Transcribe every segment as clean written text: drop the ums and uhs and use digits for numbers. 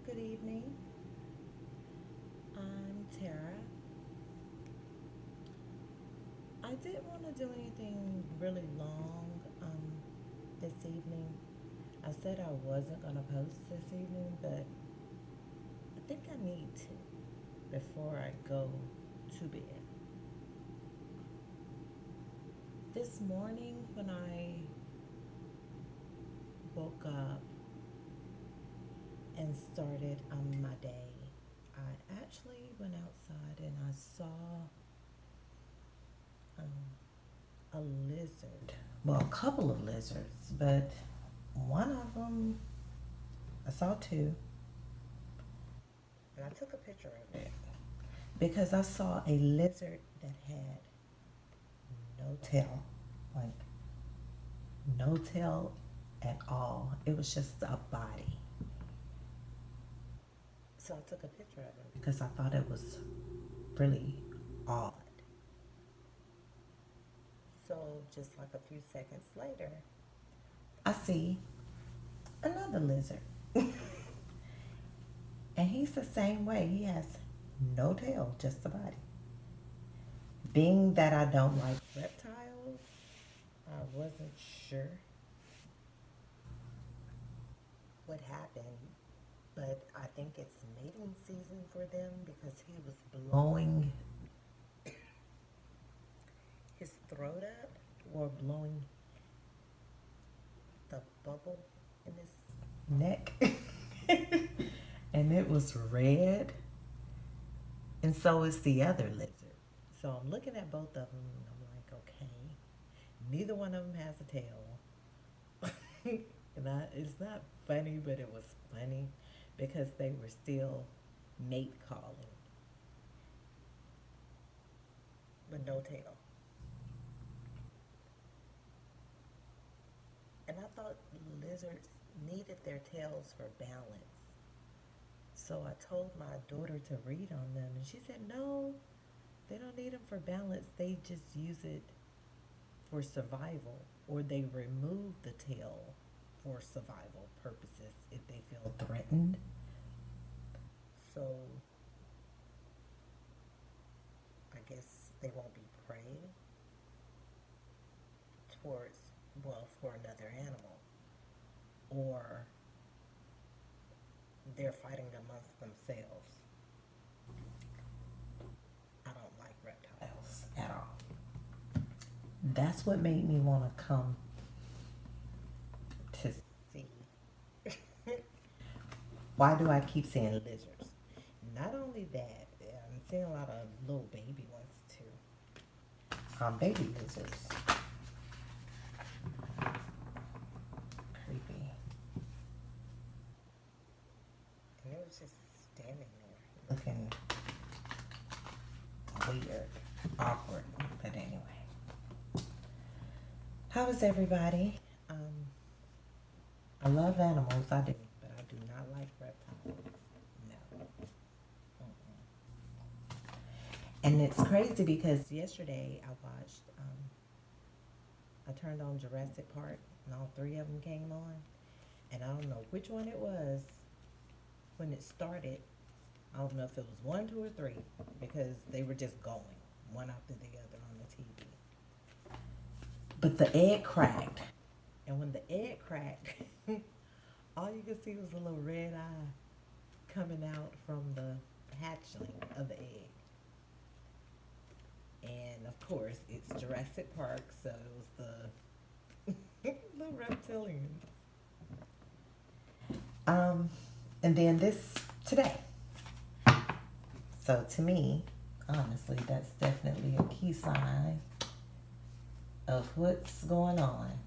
Good evening. I'm Tara. I didn't want to do anything really long this evening. I said I wasn't going to post this evening, but I think I need to before I go to bed. This morning, when I woke up and started my day, I actually went outside and I saw a lizard. Well, a couple of lizards, but one of them, I saw two, and I took a picture of it because I saw a lizard that had no tail, like no tail at all. It was just a body. So I took a picture of it because I thought it was really odd. So just like a few seconds later, I see another lizard. And he's the same way. He has no tail, just a body. Being that I don't like reptiles, I wasn't sure what happened, but I think it's mating season for them because he was blowing his throat up or blowing the bubble in his neck. And it was red, and so is the other lizard. So I'm looking at both of them and I'm like, okay, neither one of them has a tail. It's not funny, but it was funny because they were still mate calling, but no tail. And I thought lizards needed their tails for balance. So I told my daughter to read on them, and she said, no, they don't need them for balance. They just use it for survival, or they remove the tail for survival purposes if they feel threatened. So I guess they won't be prey towards, well, for another animal, or they're fighting amongst themselves. I don't like reptiles at all. That's what made me want to come to see. Why do I keep seeing lizards? Not only that, I'm seeing a lot of little baby ones too. Baby lizards. Creepy. And it was just standing there looking weird, awkward. But anyway, how is everybody? I love animals, I do, but I do not like reptiles. No. And it's crazy because yesterday I turned on Jurassic Park, and all three of them came on, and I don't know which one it was when it started. I don't know if it was one, two, or three, because they were just going one after the other on the TV. But the egg cracked, and when the egg cracked, all you could see was a little red eye coming out from the hatchling of the egg. And of course, it's Jurassic Park, so it was the reptilians. And then this today. So to me, honestly, that's definitely a key sign of what's going on.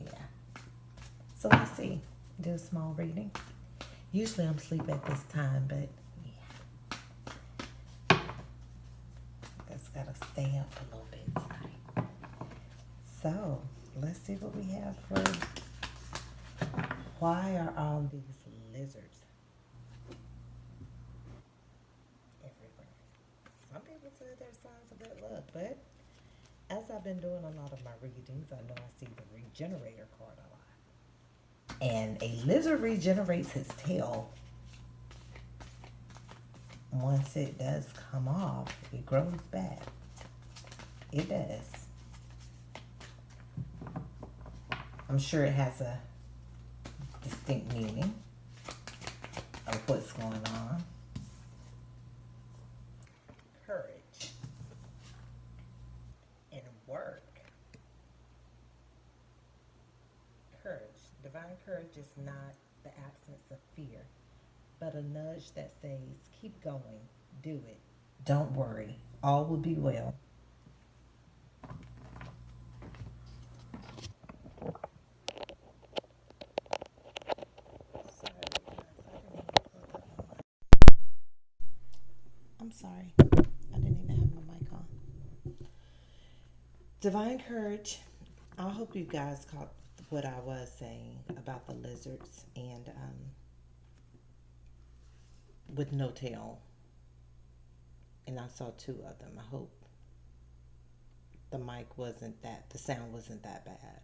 Yeah. So let's see. Do a small reading. Usually I'm asleep at this time, but yeah. Just gotta stay up a little bit tonight. So let's see what we have for why are all these lizards everywhere? Some people say they're signs of good luck, but as I've been doing a lot of my readings, I know I see the Regenerator card a lot. And a lizard regenerates its tail. Once it does come off, it grows back. It does. I'm sure it has a distinct meaning of what's going on. Courage and work. Courage. Divine courage is not the absence of fear, but a nudge that says, keep going, do it. Don't worry, all will be well. I'm sorry, I didn't even have my mic on. Divine courage. I hope you guys caught what I was saying about the lizards and with no tail. And I saw two of them. I hope the sound wasn't that bad.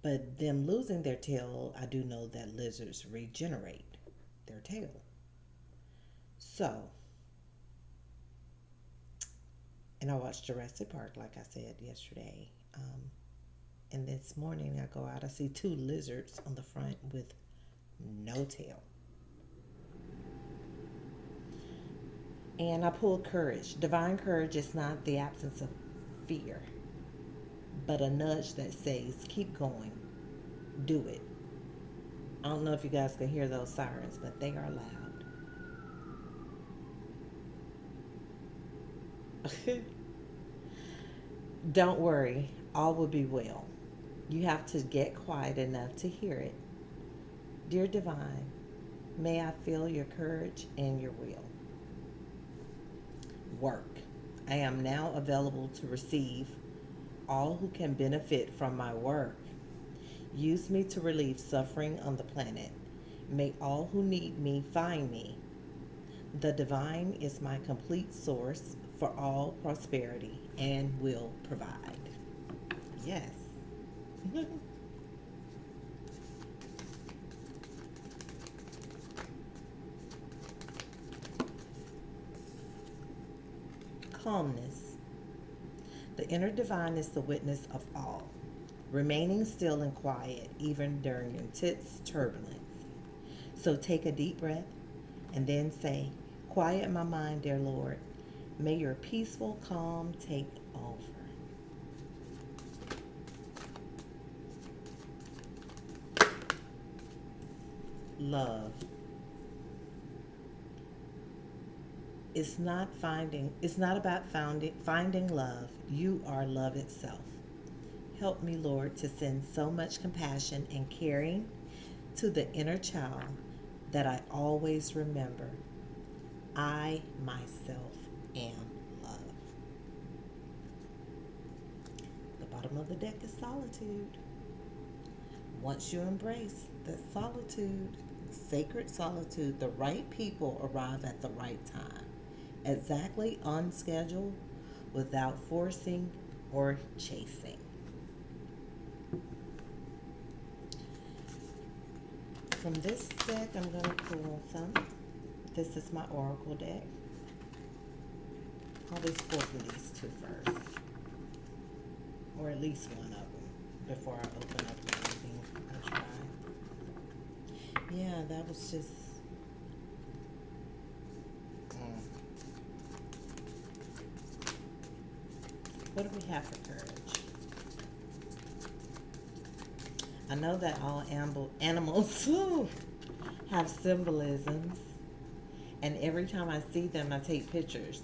But them losing their tail, I do know that lizards regenerate their tail. So, and I watched Jurassic Park, like I said yesterday. And this morning I go out, I see two lizards on the front with no tail. And I pulled courage. Divine courage is not the absence of fear, but a nudge that says, keep going, do it. I don't know if you guys can hear those sirens, but they are loud. Don't worry, all will be well. You have to get quiet enough to hear it. Dear Divine, may I feel your courage and your will. Work. I am now available to receive all who can benefit from my work. Use me to relieve suffering on the planet. May all who need me find me. The divine is my complete source for all prosperity and will provide. Yes. Calmness. The inner divine is the witness of all, remaining still and quiet even during intense turbulence. So take a deep breath and then say, quiet my mind, dear Lord. May your peaceful calm take over. Love. It's not about finding love. You are love itself. Help me, Lord, to send so much compassion and caring to the inner child that I always remember I myself am love. The bottom of the deck is solitude. Once you embrace that solitude, sacred solitude, the right people arrive at the right time, exactly on schedule, without forcing or chasing. From this deck, I'm going to pull some. This is my oracle deck. I'll always pull from these two first, or at least one of them, before I open up anything I try. Yeah, that was just... What do we have for courage? I know that all animals have symbolisms, and every time I see them, I take pictures.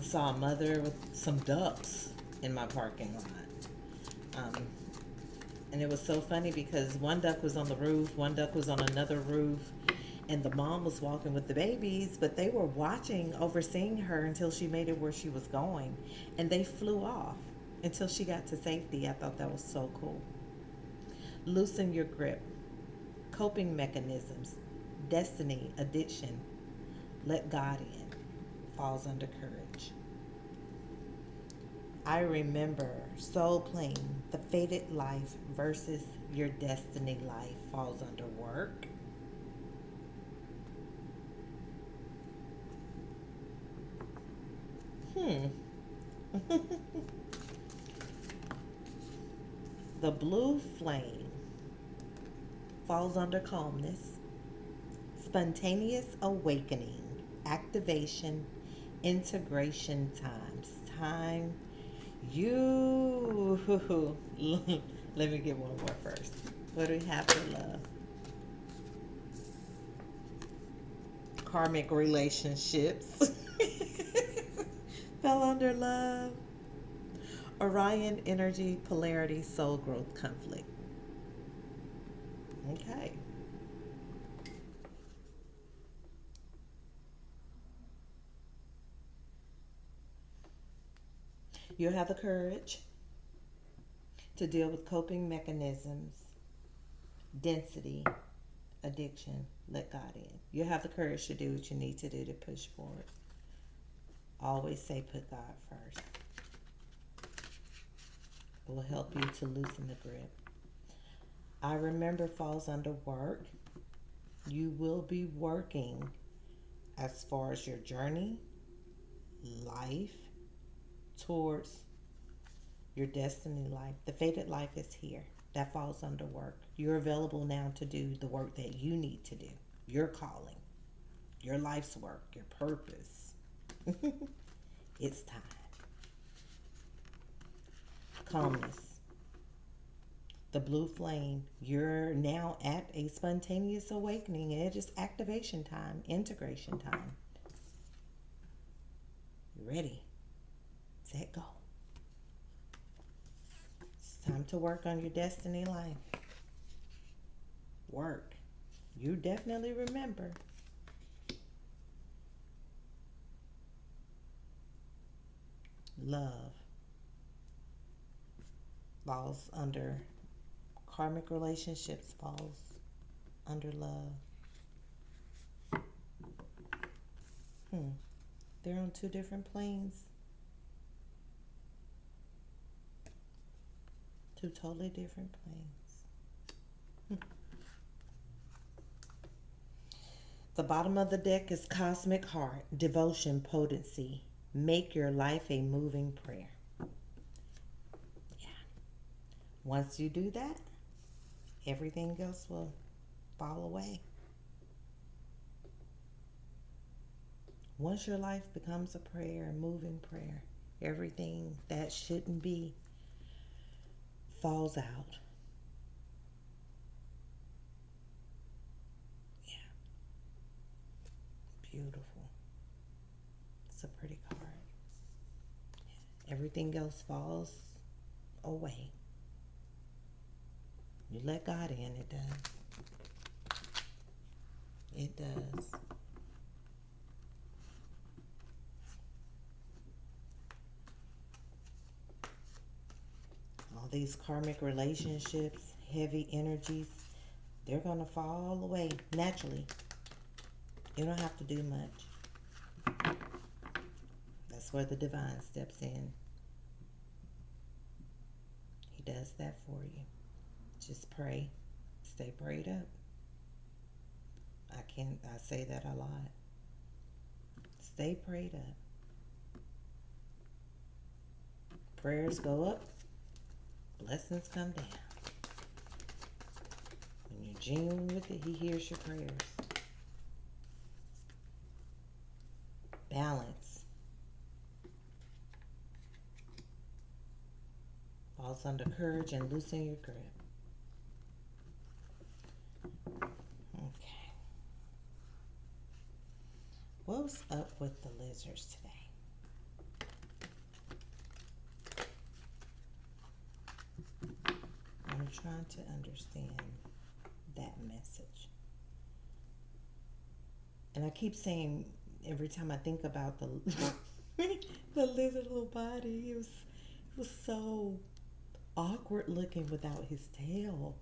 Saw a mother with some ducks in my parking lot. And it was so funny because one duck was on the roof, one duck was on another roof, and the mom was walking with the babies, but they were watching, overseeing her until she made it where she was going, and they flew off until she got to safety. I thought that was so cool. Loosen your grip. Coping mechanisms. Destiny, addiction. Let God in. Falls under courage. I remember soul plane, the fated life versus your destiny life falls under work. Hmm. The blue flame falls under calmness, spontaneous awakening, activation, integration times. Time you. Let me get one more first. What do we have for love? Karmic relationships fell under love. Orion energy, polarity, soul growth, conflict. Okay. You have the courage to deal with coping mechanisms, density, addiction. Let God in. You have the courage to do what you need to do to push forward. Always say put God first. It will help you to loosen the grip. I remember falls under work. You will be working as far as your journey, life, towards your destiny life. The fated life is here. That falls under work. You're available now to do the work that you need to do. Your calling, your life's work, your purpose. It's time. Calmness. The blue flame. You're now at a spontaneous awakening. It is activation time, integration time. You ready? Set, go. It's time to work on your destiny life. Work. You definitely remember. Love falls under karmic relationships, falls under love. They're on two different planes. Two totally different planes. The bottom of the deck is cosmic heart, devotion, potency. Make your life a moving prayer. Yeah. Once you do that, everything else will fall away. Once your life becomes a prayer, a moving prayer, everything that shouldn't be falls out. Yeah. Beautiful. It's a pretty card. Everything else falls away. You let God in, it does. It does. All these karmic relationships, heavy energies, they're going to fall away naturally. You don't have to do much. That's where the divine steps in. He does that for you. Just pray. Stay prayed up. I say that a lot. Stay prayed up. Prayers go up, blessings come down. When you're genuine with it, He hears your prayers. Balance falls under courage and loosen your grip. Okay. What's up with the lizards today? I'm trying to understand that message. And I keep saying, every time I think about the the lizard little body, it was so awkward looking without his tail.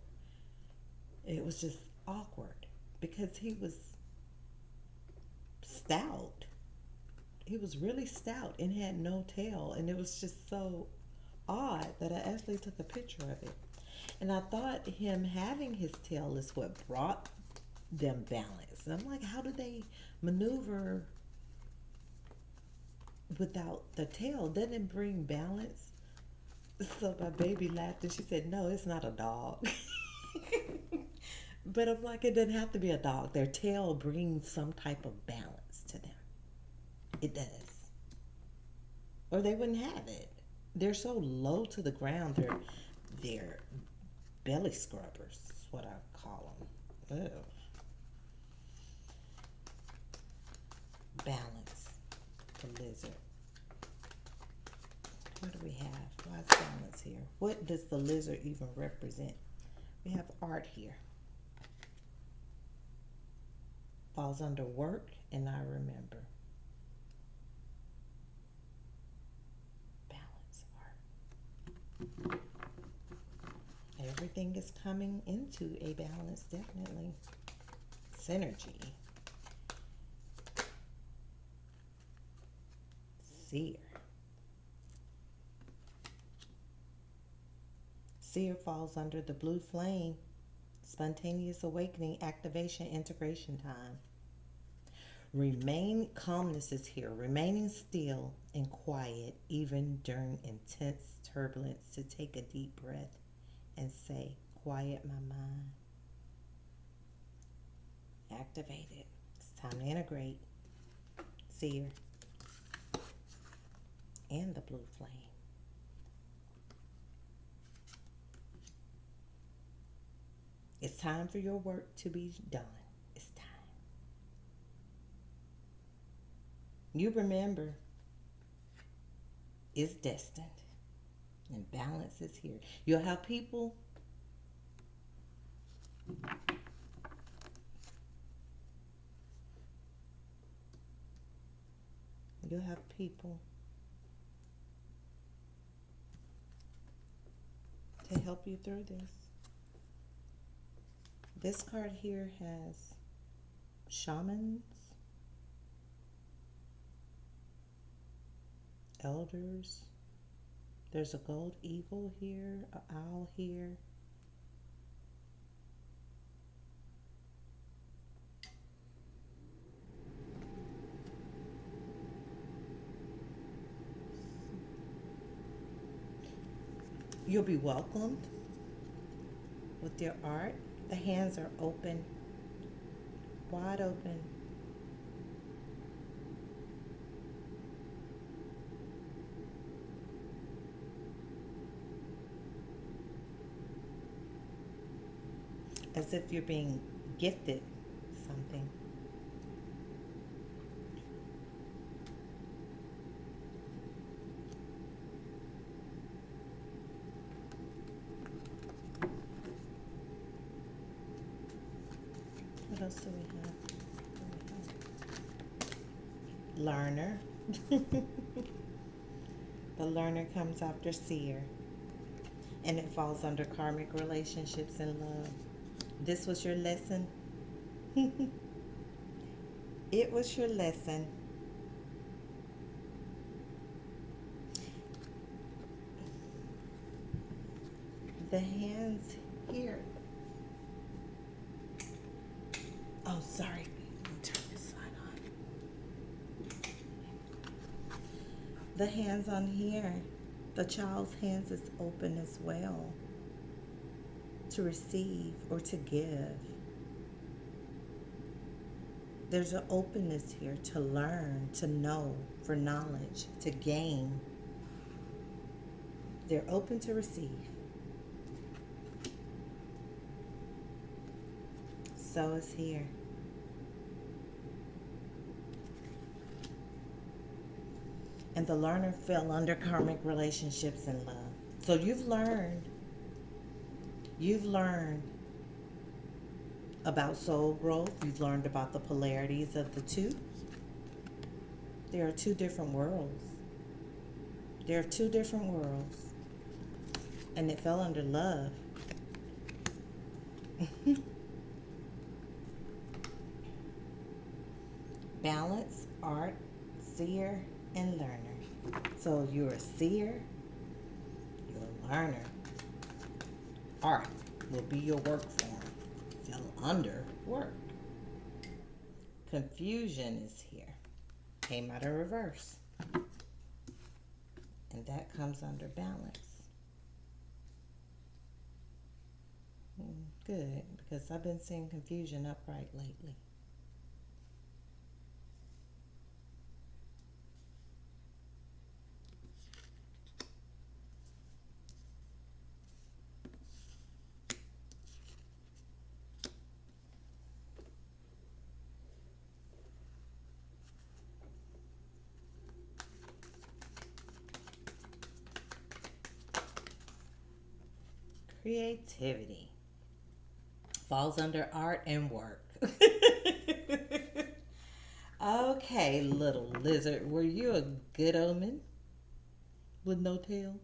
It was just awkward because he was stout. he was really stout and had no tail, and it was just so odd that I actually took a picture of it. And I thought him having his tail is what brought them balance. And I'm like, how do they maneuver without the tail? Doesn't it bring balance? So my baby laughed and she said, no, it's not a dog. But I'm like, it doesn't have to be a dog. Their tail brings some type of balance to them. It does. Or they wouldn't have it. They're so low to the ground. They're belly scrubbers, is what I call them. Ew. Balance. The lizard. What do we have? Why is balance here? What does the lizard even represent? We have art here. Falls under work and I remember. Balance art. Everything is coming into a balance, definitely. Synergy. Seer. Seer falls under the blue flame. Spontaneous awakening, activation, integration time. Remain, calmness is here. Remaining still and quiet, even during intense turbulence, to take a deep breath and say, quiet my mind. Activate it. It's time to integrate. Seer. And the blue flame. It's time for your work to be done. It's time. You remember, it's destined. And balance is here. You'll have people to help you through this. This card here has shamans, elders. There's a gold eagle here, an owl here. You'll be welcomed with your art. The hands are open, wide open. As if you're being gifted something. What else do we have? Learner. The learner comes after seer. And it falls under karmic relationships and love. This was your lesson. It was your lesson. The hands here. Oh, sorry. Let me turn this light on. The hands on here. The child's hands is open as well to receive or to give. There's an openness here to learn, to know, for knowledge, to gain. They're open to receive. So is here. And the learner fell under karmic relationships and love. So you've learned about soul growth. You've learned about the polarities of the two. There are two different worlds. There are two different worlds. And it fell under love. Balance, art, seer and learner. So you're a seer, you're a learner. Art will be your work form. Fell under work. Confusion is here. Came out of reverse. And that comes under balance. Good, because I've been seeing confusion upright lately. Creativity falls under art and work. Okay, little lizard, were you a good omen with no tail?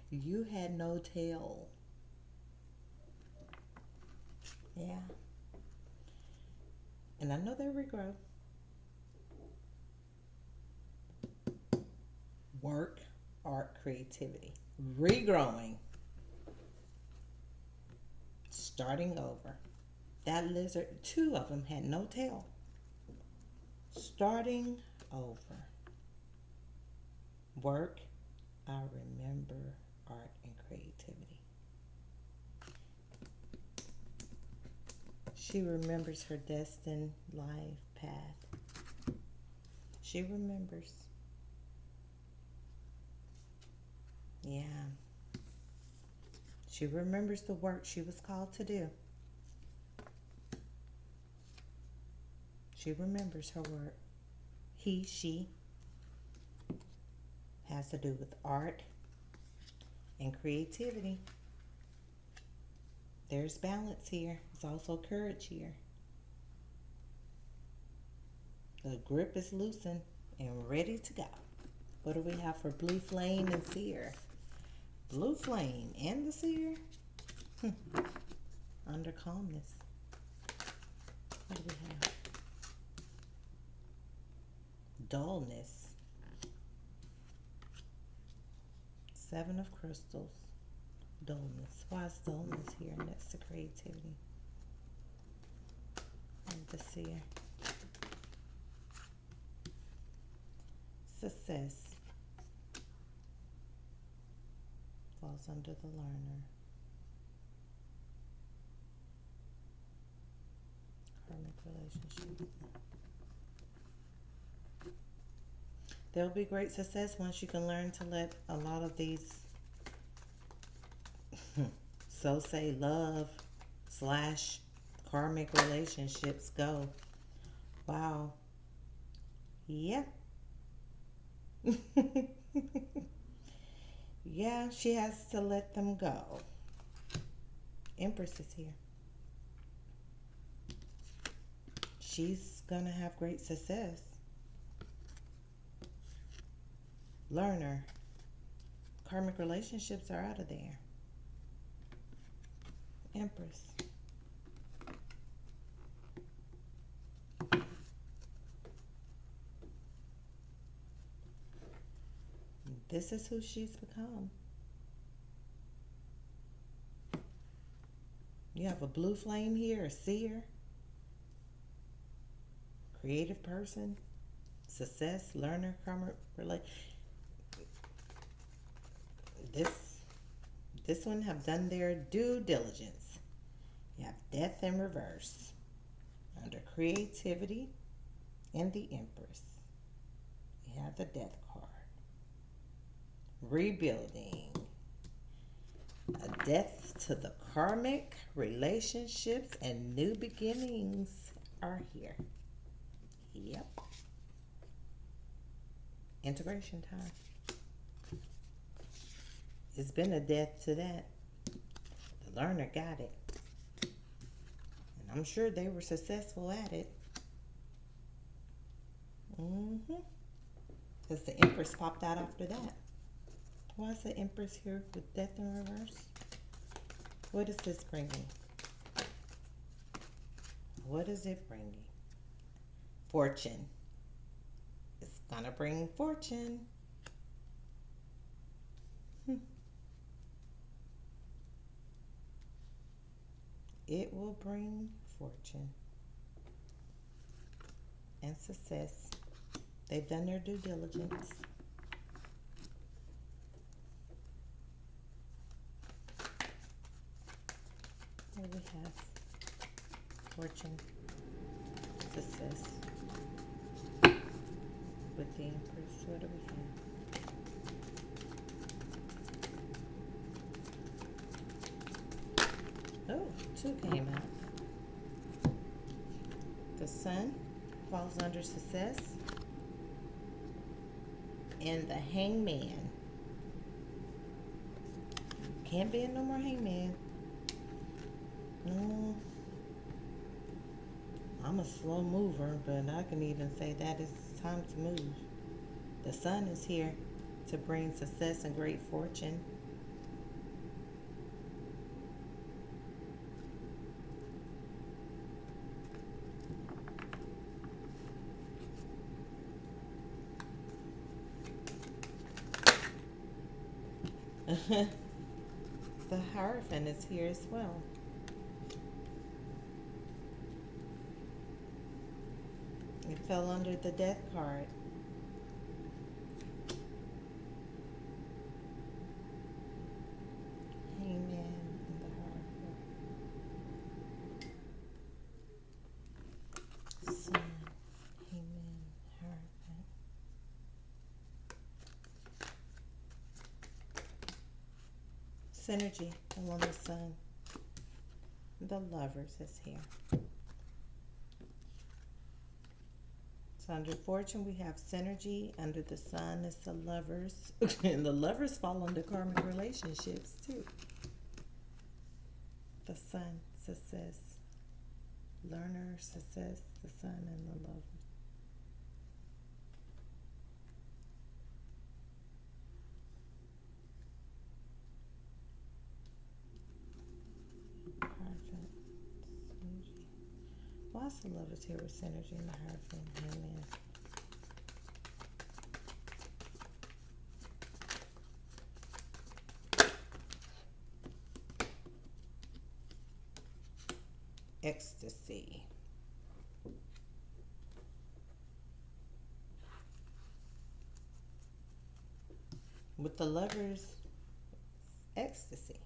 You had no tail. Yeah. And I know they regrow. Work, art, creativity. Regrowing. Starting over. That lizard, two of them had no tail. Starting over. Work, I remember art and creativity. She remembers her destined life path. She remembers. Yeah. She remembers the work she was called to do. She remembers her work. He, she has to do with art and creativity. There's balance here. There's also courage here. The grip is loosened and ready to go. What do we have for blue flame and seer? Blue flame and the seer? Under calmness. What do we have? Dullness. Seven of crystals. Dullness. Why is dullness here next to creativity? And the seer. Success. Falls under the learner. Karmic relationship. There'll be great success once you can learn to let a lot of these so say love / karmic relationships go. Wow. Yeah. Yeah, she has to let them go. Empress is here. She's gonna have great success. Learner. Karmic relationships are out of there. Empress. This is who she's become. You have a blue flame here, a seer, creative person, success, learner, karmic relate. This one have done their due diligence. You have death in reverse under creativity and the Empress. You have the death card. Rebuilding. A death to the karmic relationships and new beginnings are here. Yep. Integration time. It's been a death to that. The learner got it. And I'm sure they were successful at it. Because the Empress popped out after that. Why is the Empress here with death in reverse? What is this bringing? What is it bringing? Fortune. It's gonna bring fortune. It will bring fortune and success. They've done their due diligence. Here we have fortune, success. With the Empress, what do we have? Oh, two came out. The Sun falls under success. And the Hangman. Can't be no more Hangman. No. I'm a slow mover, but I can even say that it's time to move. The Sun is here to bring success and great fortune. The Hierophant is here as well. It fell under the Death card. Hangman and the Hierophant. Sun, Hangman, Hierophant. Synergy along the Sun. The Lovers is here. So under Fortune we have Synergy. Under the Sun is the Lovers. And the Lovers fall under karmic relationships too. The Sun, success. Learner, success, the Sun and the Lovers. Why's the Lovers here with Synergy and the Hierophant? Hangman. Ecstasy. With the Lovers, ecstasy.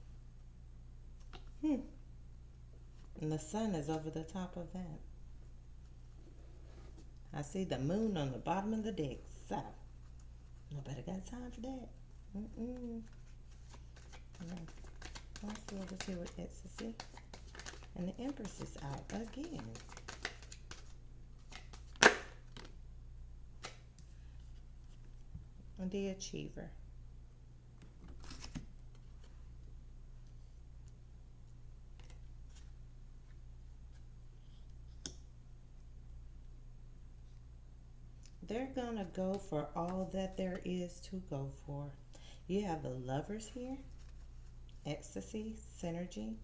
And the Sun is over the top of that. I see the Moon on the bottom of the deck. So, nobody got time for that. No. What's the Lovers here with ecstasy? And the Empress is out again. And the Achiever. They're gonna go for all that there is to go for. You have the Lovers here, ecstasy, synergy,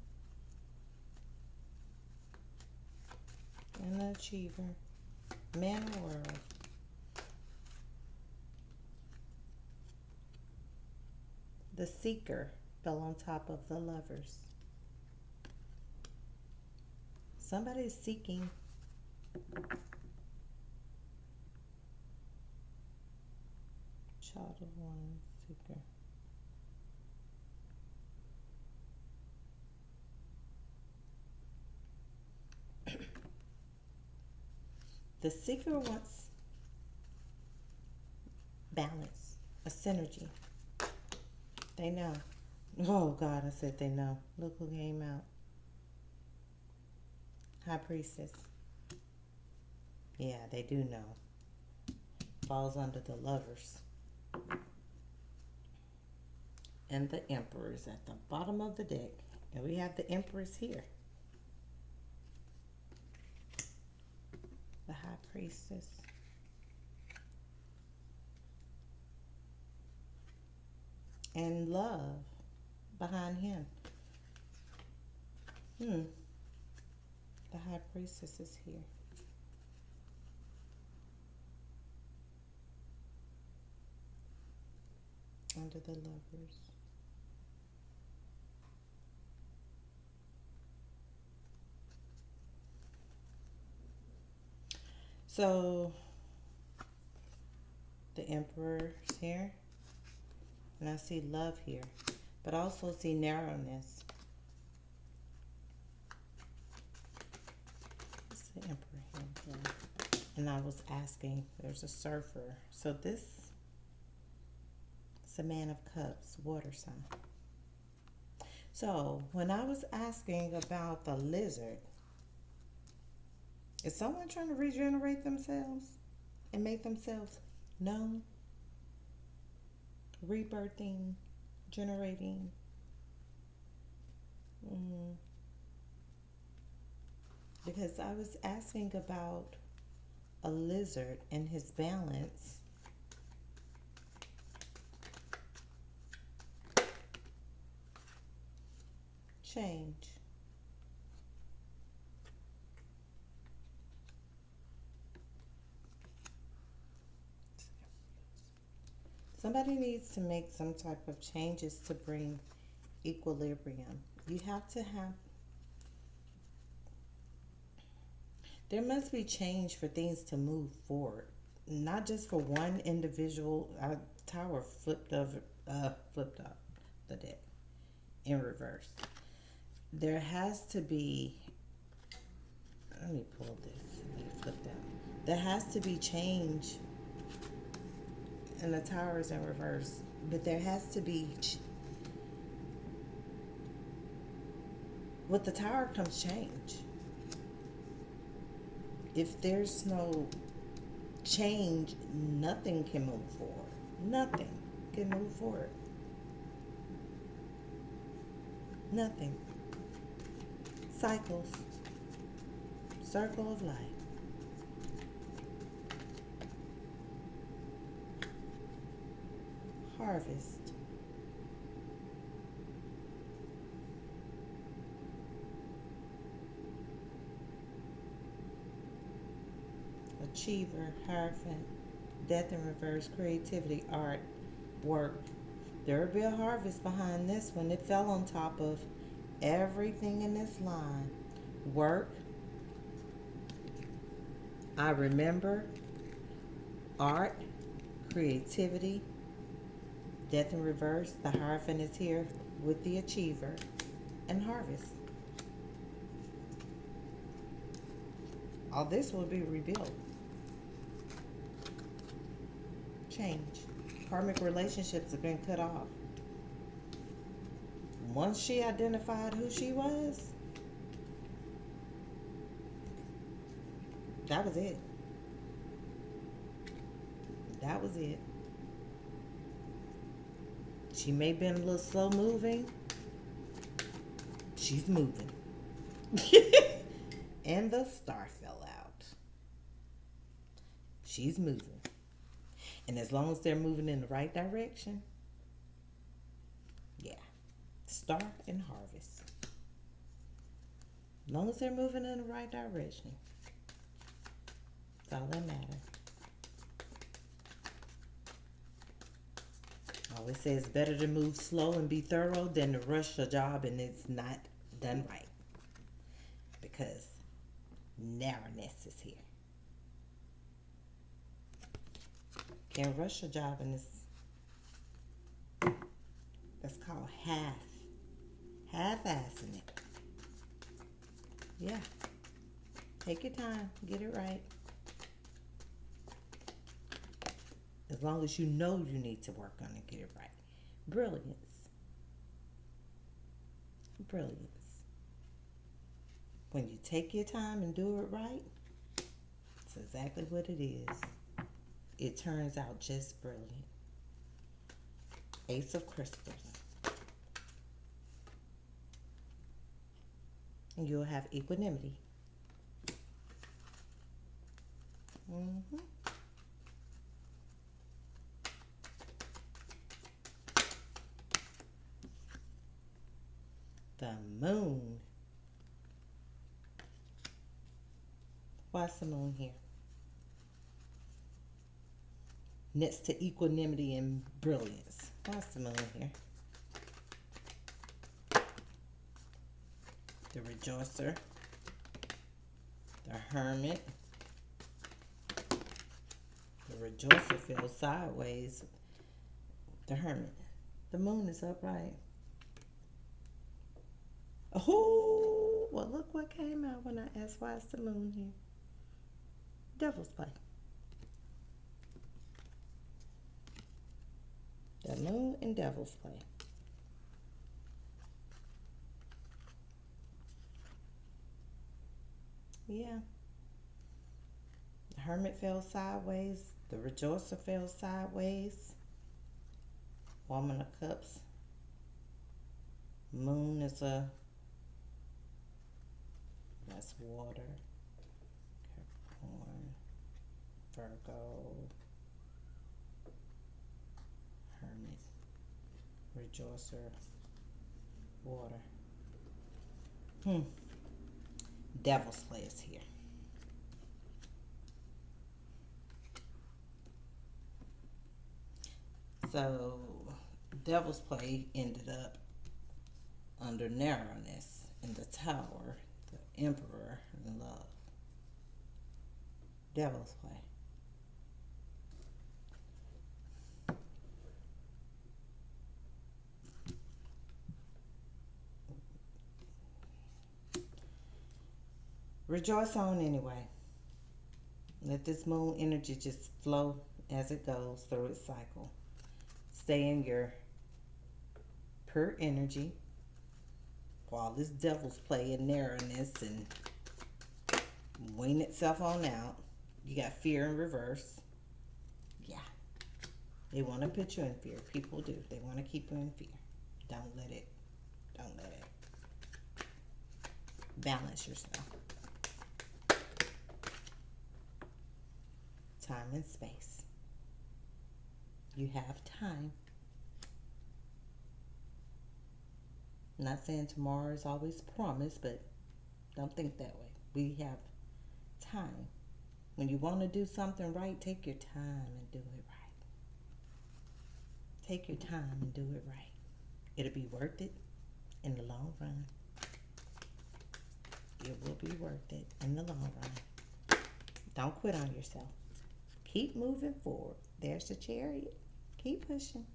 and the Achiever, Man of the World. The Seeker fell on top of the Lovers. Somebody's seeking. Child of One, Seeker. The Seeker wants balance, a synergy. They know. Oh God, I said they know. Look who came out. High Priestess. Yeah, they do know. Falls under the Lovers. And the Emperor's at the bottom of the deck. And we have the Empress here. The High Priestess. And Love behind him. The High Priestess is here. under the lovers. So the Emperor's here, and I see love here, but I also see narrowness. What's the Emperor here? And I was asking, there's a surfer. So this is a Man of Cups, water sign. So when I was asking about the lizard, is someone trying to regenerate themselves and make themselves known? Rebirthing, generating. Because I was asking about a lizard and his balance. Change. Somebody needs to make some type of changes to bring equilibrium. You have to have, there must be change for things to move forward. Not just for one individual. Our tower flipped up the deck in reverse. There has to be, let me pull this. Let me flip that. There has to be change, and the tower is in reverse. But there has to be, with the tower comes change. If there's no change, nothing can move forward. Nothing can move forward. Nothing. Cycles. Circle of life. Harvest. Achiever, Hierophant, Death in Reverse, Creativity, Art, Work. There will be a harvest behind this one. It fell on top of everything in this line. Work. I remember. Art, creativity, Death in Reverse. The Hierophant is here with the Achiever, and Harvest. All this will be rebuilt. Change. Karmic relationships have been cut off. Once she identified who she was, that was it. That was it. She may have been a little slow moving. She's moving. And the star fell out. She's moving. And as long as they're moving in the right direction, yeah. Star and harvest. As long as they're moving in the right direction, that's all that matters. I always say it's better to move slow and be thorough than to rush a job and it's not done right. Because narrowness is here. Can't rush a job and that's called half-assing it. Yeah. Take your time, get it right. As long as you know you need to work on it, get it right. Brilliance. Brilliance. When you take your time and do it right, it's exactly what it is. It turns out just brilliant. Ace of Crystals. And you'll have equanimity. The moon. Why's the moon here? next to equanimity and brilliance. That's the moon here. The rejoicer, the hermit. The rejoicer feels sideways. The hermit. The moon is upright. Oh, well, look what came out when I asked why is the moon here. Devil's play. The moon and devil's play. Yeah. The hermit fell sideways. The rejoicer fell sideways. Woman of Cups. Moon is that's water. Capricorn. Virgo. Hermit. Rejoicer. Water. Devil's play is here. So, Devil's play ended up under narrowness in the Tower, the Emperor, and love. Devil's play. Rejoice on anyway. Let this moon energy just flow as it goes through its cycle. Stay in your pure energy while this devil's play in narrowness and wean itself on out. You got fear in reverse. Yeah. They want to put you in fear. People do. They want to keep you in fear. Don't let it. Balance yourself. Time and space. You have time. I'm not saying tomorrow is always promised, but don't think that way. We have time. When you want to do something right, take your time and do it right. Take your time and do it right. It'll be worth it in the long run. It will be worth it in the long run. Don't quit on yourself. Keep moving forward. There's the Chariot. Keep pushing.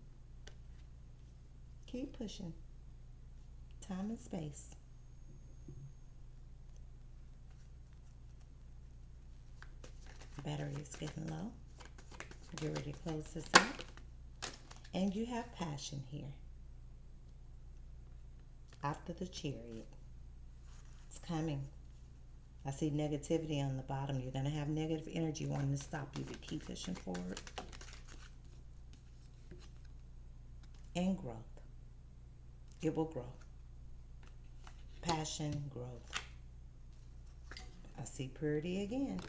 Keep pushing. Time and space. Battery is getting low. Get ready to close this out. And you have passion here. After the Chariot. It's coming. I see negativity on the bottom. You're going to have negative energy wanting to stop you, but keep pushing forward. And growth. It will grow. Passion, growth. I see purity again.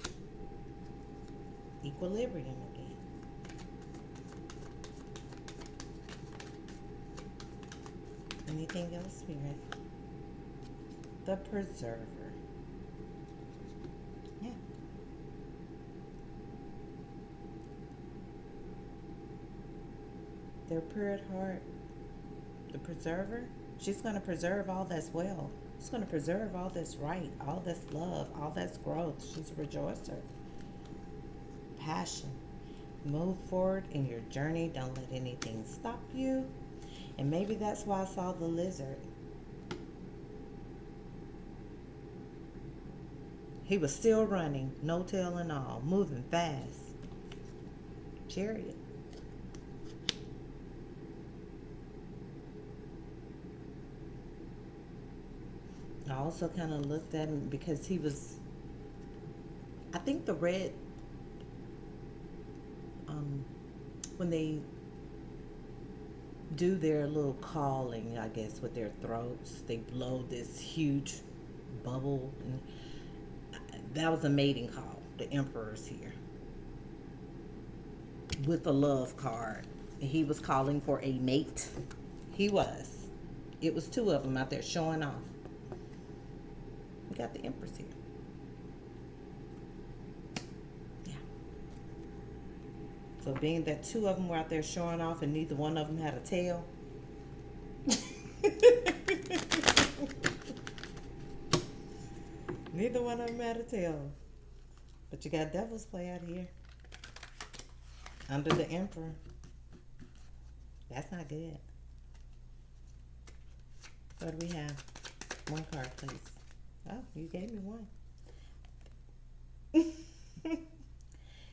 Equilibrium again. Anything else, Spirit? The Preserver. Yeah. They're pure at heart. The Preserver, she's going to preserve all that's well. She's going to preserve all that's right, all that's love, all that's growth. She's a rejoicer. Passion. Move forward in your journey. Don't let anything stop you. And maybe that's why I saw the lizard. He was still running, no tail and all, moving fast. Chariot. I also kind of looked at him because he was, I think the red, when they do their little calling, I guess, with their throats, they blow this huge bubble. And that was a mating call. The Emperor's here with a love card. He was calling for a mate. He was. It was two of them out there showing off. We got the Empress here. Yeah. So being that two of them were out there showing off and neither one of them had a tail. Neither one of them had a tail. But you got Devil's Play out here. Under the Emperor. That's not good. What do we have? One card, please. Oh, you gave me one.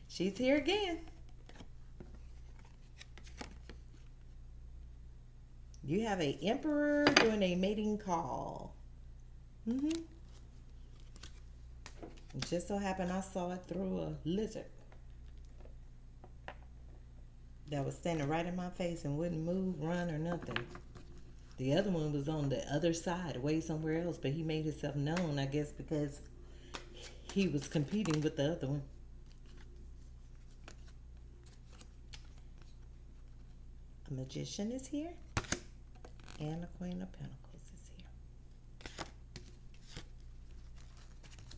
She's here again. You have a Emperor doing a mating call. It just so happened I saw it through a lizard that was standing right in my face and wouldn't move, run, or nothing. The other one was on the other side, away somewhere else, but he made himself known, I guess, because he was competing with the other one. A Magician is here, and the Queen of Pentacles is here.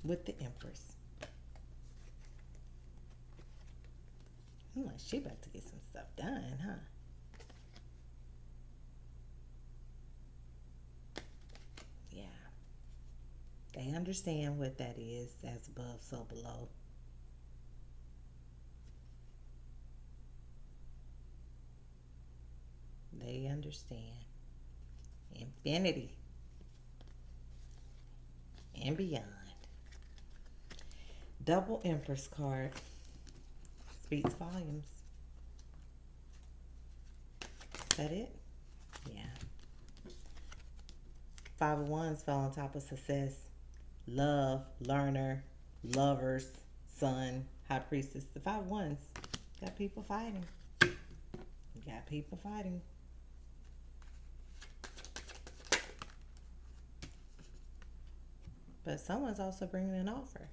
With the Empress. I'm like, she about to get some stuff done, huh? Yeah. They understand what that is, as above, so below. They understand. Infinity. And beyond. Double Empress card. Speaks volumes. Is that it? Yeah. Five of Wands fell on top of success. Love, learner, lovers, sun, high priestess. The Five of Wands. Got people fighting. Got people fighting. But someone's also bringing an offer.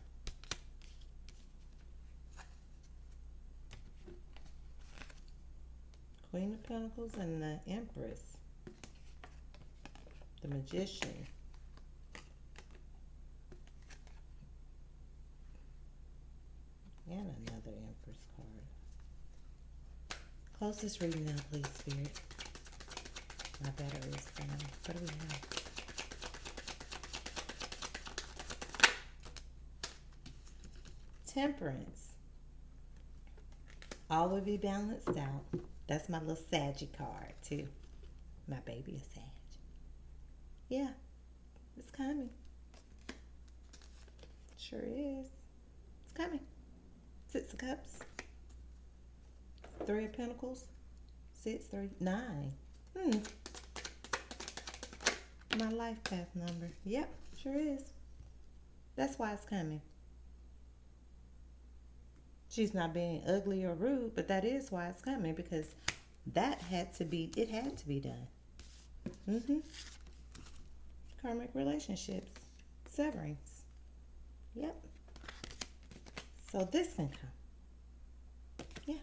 Queen of Pentacles and the Empress. The Magician. And another Empress card. Closest reading now, please, Spirit. My battery is down. What do we have? Temperance. All will be balanced out. That's my little Saggy card, too. My baby is Sag. Yeah, it's coming. Sure is. It's coming. Six of Cups. Three of Pentacles. 6, 3, 9. My life path number. Yep, sure is. That's why it's coming. She's not being ugly or rude, but that is why it's coming, because that had to be done. Karmic relationships. Severings. Yep. So this can come. Yeah.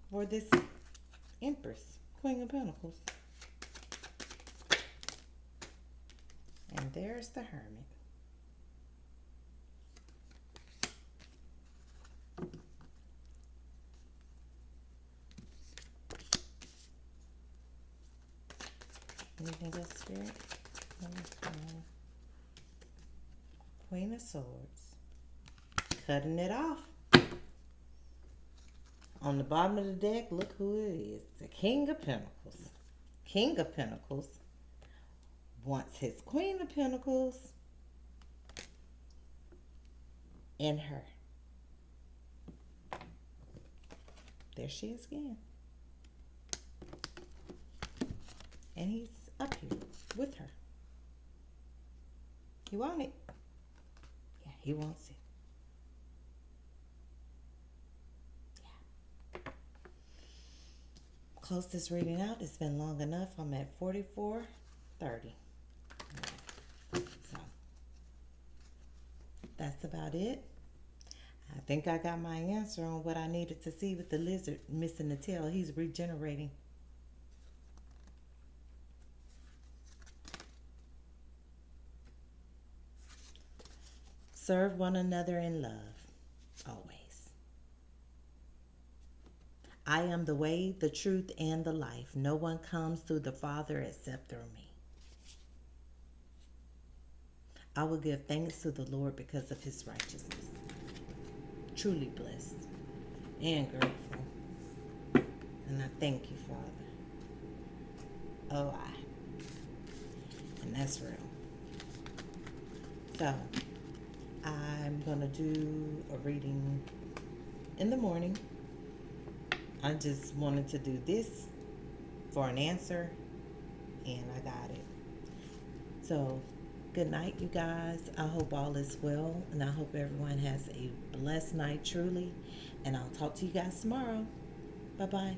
For this Empress, Queen of Pentacles. And there's the Hermit. Anything else, Spirit? Queen of Swords. Cutting it off. On the bottom of the deck, look who it is. The King of Pentacles. King of Pentacles wants his Queen of Pentacles in her. There she is again. And he's up here with her. He wants it. Yeah, he wants it. Yeah. Close this reading out. It's been long enough. I'm at 44:30. So that's about it. I think I got my answer on what I needed to see with the lizard missing the tail. He's regenerating. Serve one another in love, always. I am the way, the truth, and the life. No one comes through the Father except through me. I will give thanks to the Lord because of his righteousness. Truly blessed and grateful. And I thank you, Father. Oh, and that's real. So, I'm going to do a reading in the morning. I just wanted to do this for an answer, and I got it. So, good night, you guys. I hope all is well, and I hope everyone has a blessed night truly. And I'll talk to you guys tomorrow. Bye-bye.